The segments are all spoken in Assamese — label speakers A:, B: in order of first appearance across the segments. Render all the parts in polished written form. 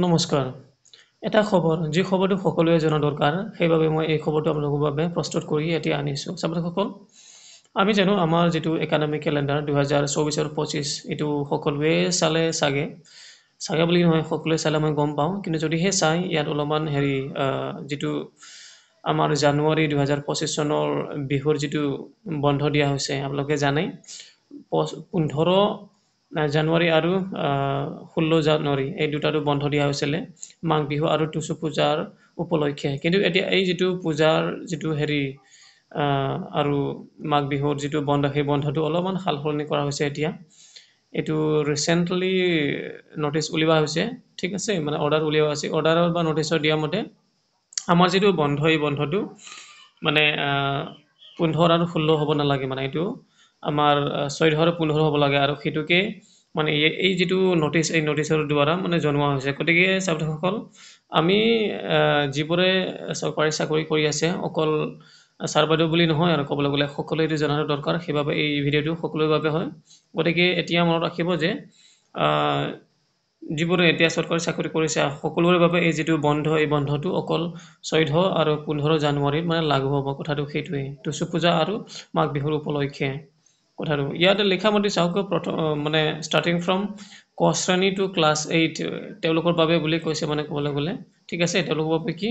A: নমস্কাৰ। এটা খবৰ, যি খবৰটো সকলোৱে জনা দৰকাৰ, সেইবাবে মই এই খবৰটো আপোনালোকৰ বাবে প্ৰস্তুত কৰি এতিয়া আনিছোঁ। ছাত্ৰসকল, আমি জানো আমাৰ যিটো একাডেমিক কেলেণ্ডাৰ 2024-25 এইটো সকলোৱে চালে চাগে। চাগে বুলি নহয়, সকলোৱে চালে মই গম পাওঁ। কিন্তু যদিহে চাই, ইয়াত অলপমান যিটো আমাৰ জানুৱাৰী 2025 চনৰ বিহুৰ যিটো বন্ধ দিয়া হৈছে, আপোনালোকে জানে। 15 জানুৱাৰী আৰু 16 জানুৱাৰী এই দুটাটো বন্ধ দিয়া হৈছিলে মাঘ বিহু আৰু টুচু পূজাৰ উপলক্ষে। কিন্তু এতিয়া এই যিটো পূজাৰ যিটো আৰু মাঘ বিহুৰ যিটো বন্ধ, সেই বন্ধটো অলপমান সাল সলনি কৰা হৈছে এতিয়া। এইটো ৰিচেণ্টলি নটিচ উলিওৱা হৈছে, ঠিক আছে, মানে অৰ্ডাৰ উলিওৱা হৈছে। অৰ্ডাৰৰ বা নটিচৰ দিয়া মতে আমাৰ যিটো বন্ধ, এই বন্ধটো মানে 15 আৰু 16 হ'ব নালাগে, মানে এইটো আমাৰ 14 আৰু 15 হ'ব লাগে, আৰু সেইটোকে মানে এই যিটো নটিচ, এই নটিচৰ দ্বাৰা মানে জনোৱা হৈছে। গতিকে ছাত্ৰসকল, আমি যিবোৰে চৰকাৰী চাকৰি কৰি আছে, অকল ছাৰ বাইদেউ বুলি নহয়, আৰু ক'বলৈ গ'লে সকলোৱে এইটো জনাটো দৰকাৰ। সেইবাবে এই ভিডিঅ'টো সকলোৰে বাবে হয়। গতিকে এতিয়া মনত ৰাখিব যে যিবোৰে এতিয়া চৰকাৰী চাকৰি কৰিছে, সকলোৰে বাবে এই যিটো বন্ধ, এই বন্ধটো অকল 14 আৰু 15 জানুৱাৰীত মানে লাগু হ'ব। কথাটো সেইটোৱেই, টুচু পূজা আৰু মাঘ বিহুৰ উপলক্ষে কথাটো। ইয়াতে লিখা মতে চাওক, প্ৰথম মানে ষ্টাৰ্টিং ফ্ৰম ক শ্ৰেণী টু ক্লাছ 8 তেওঁলোকৰ বাবে বুলি কৈছে, মানে ক'বলৈ গ'লে, ঠিক আছে। তেওঁলোকৰ বাবে কি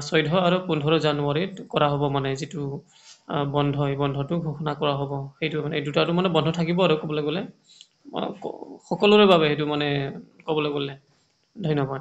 A: 14 আৰু 15 জানুৱাৰীত কৰা হ'ব, মানে যিটো বন্ধ, এই বন্ধটো ঘোষণা কৰা হ'ব। সেইটো মানে এই দুটাটো মানে বন্ধ থাকিব, আৰু ক'বলৈ গ'লে সকলোৰে বাবে সেইটো মানে ক'বলৈ গ'লে। ধন্যবাদ।